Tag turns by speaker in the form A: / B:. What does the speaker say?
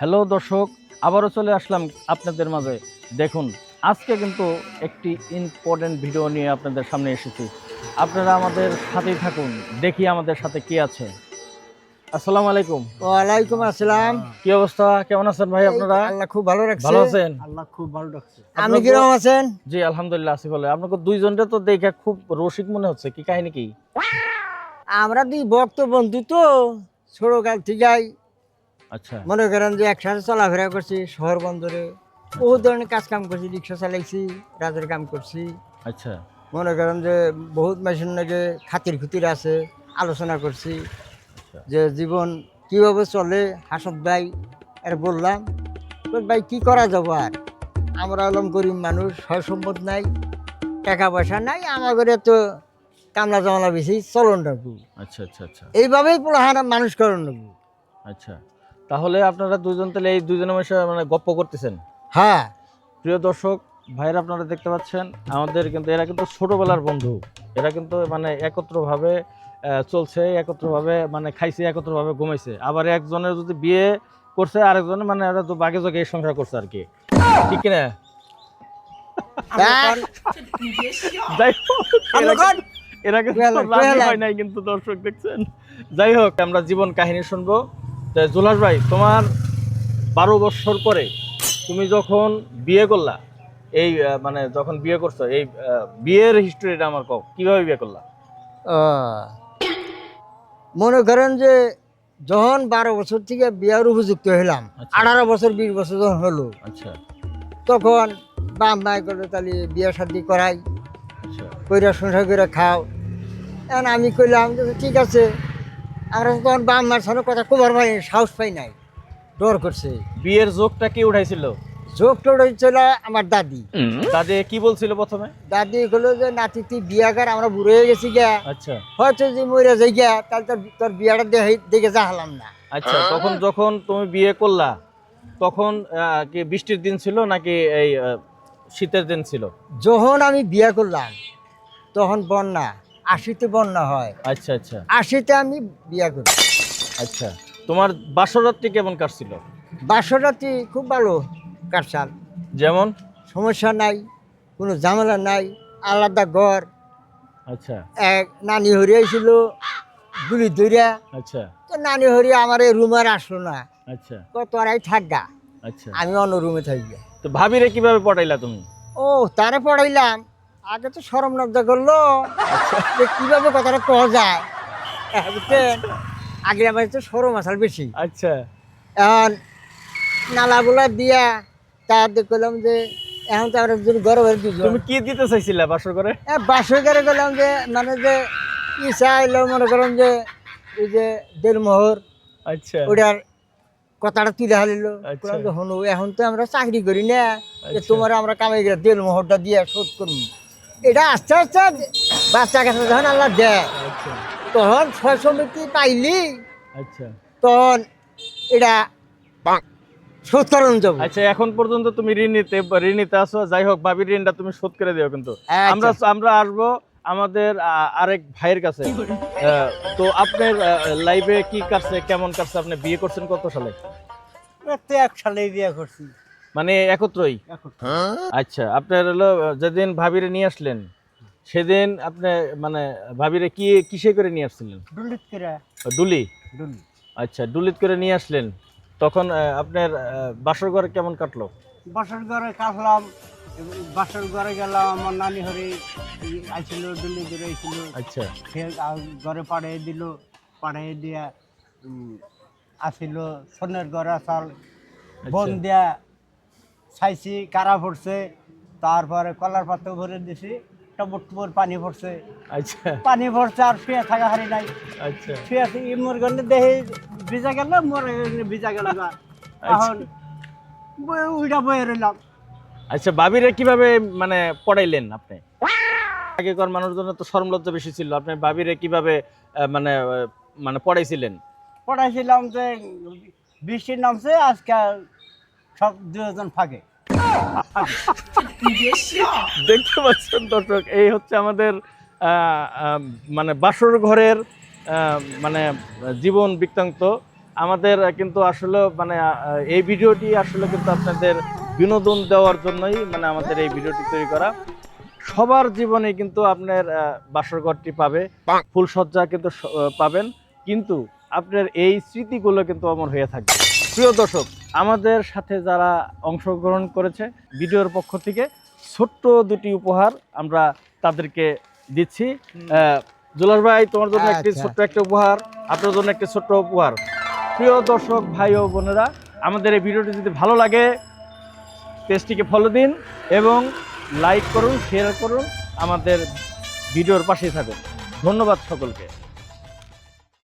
A: Hello দর্শক, আবারও চলে আসলাম আপনাদের মাঝে। দেখুন, আজকে কিন্তু একটি ইম্পর্টেন্ট ভিডিও নিয়ে আপনাদের সামনে এসেছি। আপনারা আমাদের সাথেই থাকুন, দেখি আমাদের সাথে কি আছে। আসসালামু আলাইকুম।
B: ওয়ালাইকুম আসসালাম।
A: কি অবস্থা, কেমন আছেন ভাই
B: এই
A: আপনারা?
B: আল্লাহ খুব ভালো রাখছে।
A: ভালো আছেন?
B: আল্লাহ খুব ভালো রাখছে। আপনি
A: আপনাকে-
B: কিরকম আছেন?
A: জি আলহামদুলিল্লাহ আছি ভালো। আপনাকে দুইজনটা তো দেখে খুব রসিক মনে হচ্ছে, কি কাহিনী কি?
B: আমরা দুই ভক্ত বন্ধু তো ছোটকাল থেকেই
A: আচ্ছা
B: মনে করেন যে একসাথে চলাফেরা করছি। শহর বন্দরে বহু ধরনের কাজ কাম করছি, রিক্সা চালাইছি, রাজের কাম করছি।
A: আচ্ছা
B: মনে করেন যে বহুত মেশিন নাকি খাতির খুতির আছে, আলোচনা করছি
A: আচ্ছা
B: যে জীবন কিভাবে চলে। হাসত ভাই আর বললাম, ভাই কি করা যাবো আর, আমরা হলাম গরিব মানুষ, সয় সম্পদ নাই, টাকা পয়সা নাই, আমার ঘরে তো কামলা জামলা বেশি চলন রাখবো,
A: আচ্ছা আচ্ছা আচ্ছা
B: এইভাবেই পোলাহান মানুষ করণ রাখবো।
A: আচ্ছা তাহলে আপনারা দুজন তাহলে এই দুজনের মাসে মানে গপ্প করতেছেন।
B: হ্যাঁ,
A: প্রিয় দর্শক ভাইরা, আপনারা দেখতে পাচ্ছেন আমাদের কিন্তু এরা কিন্তু ছোটবেলার বন্ধু। এরা কিন্তু মানে একত্রভাবে চলছে, একত্রভাবে মানে খাইছে, একত্রভাবে ঘুমাইছে। আবার একজনের যদি বিয়ে করছে, আরেকজনের মানে এরা তো বাগে জগে সংসার করছে আর কি, ঠিক কিনা? যাই হোক, এরা কিন্তু রাজি হয় নাই কিন্তু, দর্শক দেখছেন। যাই হোক, আমরা জীবন কাহিনী শুনবো। তো জুলাস ভাই, তোমার 12 বছর পরে তুমি যখন বিয়ে করলা, এই মানে যখন বিয়ে করছো, এই বিয়ের হিস্টোরিটা আমার কও, কিভাবে বিয়ে করলা?
B: মনে করেন যে যখন 12 বছর থেকে বিয়ার উপযুক্ত হইলাম,
A: আচ্ছা।
B: 18 বছর 20 বছর যখন হলো,
A: আচ্ছা
B: তখন বাম মাই করলো তাহলে বিয়ে শাদি করাই,
A: আচ্ছা
B: কইরা সংসার করে খাও। এখন আমি কইলাম যে ঠিক আছে। আমরা তখন বাম মার সামনে কথা কবার পাই, সাহস পাই নাই, ডর করছে।
A: বিয়ের যোগটা কি উঠাইছিল?
B: যোগ টোট হচ্ছিল আমার দাদি।
A: দাদি কি বলছিল প্রথমে?
B: দাদি বললো যে নাতি তুই বিয়া কর, আমরা বুড়ো হয়ে গেছি গা,
A: আচ্ছা
B: হয়তো যে মরে যাই গা, তাহলে তোর বিয়াটা দেখে যা হলাম না।
A: আচ্ছা, তখন যখন তুমি বিয়ে করলা, তখন কি বৃষ্টির দিন ছিল নাকি এই শীতের দিন ছিল?
B: যখন আমি বিয়া করলাম তখন বন্যা, 80-তে বন্যা হয়,
A: আচ্ছা আচ্ছা
B: 80-তে আমি বিয়া করি।
A: আচ্ছা, তোমার বাসরাতটি কেমন কাটছিল?
B: বাসরাতি খুব ভালো কাটছাল,
A: যেমন?
B: সমস্যা নাই, কোনো ঝামেলা নাই, আলাদা ঘর।
A: আচ্ছা
B: এক নানি হরিয়াছিল গুলি ধরিয়া,
A: আচ্ছা
B: তো নানি হরিয়া আমার এই রুমে আর আসলো না,
A: আচ্ছা
B: তোরাই থাকগা,
A: আচ্ছা,
B: আমি অন্য রুমে থাকি।
A: তো ভাবিরে কিভাবে পটাইলা তুমি?
B: ও তারে পড়াইলাম, আগে তো সরম লজ্জা করলো যে কিভাবে কথাটা কওয়া যায়, বুঝছেন? আগে আমার তো সরম আসাল বেশি।
A: আচ্ছা
B: এখন নালাগুলা দিয়া তার দেখলাম যে এখন তো আমরা যদি ঘরে ঘরে দুজন
A: তুমি কি দিতে চাইছিলা বাসর করে?
B: বাসর করে গেলাম যে মানে যে ইচ্ছা এলো, মনে করেন যে ওই যে দেড়মোহর
A: আচ্ছা
B: ওটার কথাটা তুলে হারিল।
A: আচ্ছা।
B: যে হনু এখন তো আমরা চাকরি করি না, যে
A: আচ্ছা।
B: তোমার আমরা কামাই গেলে দেড়মোহরটা দিয়ে শোধ করুন। এটা আস্তে আস্তে বাচ্চা কাছে যখন আল্লাহ দেয়,
A: আচ্ছা
B: তখন 600 মিটি পাইলি,
A: আচ্ছা
B: তখন এটা শোধ করানো যাবো।
A: আচ্ছা, এখন পর্যন্ত তুমি ঋণীতে আছো। যাই হোক, ভাবির ঋণটা তুমি শোধ করে দিও কিন্তু।
B: আচ্ছা।
A: আমরা আসবো আমাদের আরেক ভাইয়ের কাছে। তো আপনার লাইফে কি কাটছে, কেমন কাটছে? আপনি বিয়ে করছেন কত সালে?
B: তো 1 সালে বিয়ে করছি।
A: মানে একত্রই? আচ্ছা, আপনার হলো যেদিন ভাবিরে নিয়ে আসলেন, সেদিন আপনি মানে ভাবিরে কিসে করে নিয়ে আসছিলেন?
B: ডুলিত করে।
A: ডুলি?
B: ডুলি।
A: আচ্ছা, ডুলিত করে নিয়ে আসলেন। তখন আপনার বাসর ঘর কেমন কাটলো?
B: বাসর ঘরে কাটলাম, বাসর ঘরে গেলাম, আমার নানি হরি আইছিল, ডুলি করে আইছিল।
A: আচ্ছা
B: সে ঘরে পাড়িয়ে দিল, পাড়িয়ে দিয়া আসিল সোনের ঘরে আসাল, বন দিয়া ছাইছি, কারা পড়ছে, তারপরে কলার পাতা ভরে দিছি, টবর টবর পানি পড়ছে,
A: আচ্ছা
B: পানি পড়ছে, আর শুয়ে থাকা হারি নাই।
A: আচ্ছা
B: শুয়ে আছি, মোর গন্ধে দেহে ভিজা গেল, মোর ভিজা গেল না, এখন উইটা বয়ে রইলাম।
A: আচ্ছা, ভাবিরে কিভাবে মানে পড়াইলেন আপনি? আগেকার মানুষজন তো শরম লজ্জা বেশি ছিল, আপনি ভাবিরে কিভাবে মানে মানে পড়াইছিলেন?
B: পড়াইছিলাম যে বৃষ্টির নামছে আজকে, সব 2 জন ফাঁকে।
A: দেখতে পাচ্ছেন দর্শক, এই হচ্ছে আমাদের মানে বাসর ঘরের মানে জীবন বৃত্তান্ত। আমাদের কিন্তু আসলে মানে এই ভিডিওটি আসলে কিন্তু আপনাদের বিনোদন দেওয়ার জন্যই মানে আমাদের এই ভিডিওটি তৈরি করা। সবার জীবনে কিন্তু আপনার বাসরঘরটি পাবে, ফুলসজ্জা কিন্তু পাবেন, কিন্তু আপনার এই স্মৃতিগুলো কিন্তু অমর হয়ে থাকবে। প্রিয় দর্শক, আমাদের সাথে যারা অংশগ্রহণ করেছে ভিডিওর পক্ষ থেকে ছোট্ট দুটি উপহার আমরা তাদেরকে দিচ্ছি। জুলাস ভাই, তোমার জন্য একটি ছোট্ট একটা উপহার, আপনার জন্য একটি ছোট্ট উপহার। প্রিয় দর্শক ভাই ও বোনেরা, আমাদের এই ভিডিওটি যদি ভালো লাগে পেজটিকে ফলো দিন এবং লাইক করুন, শেয়ার করুন, আমাদের ভিডিওর পাশেই থাকুন। ধন্যবাদ সকলকে।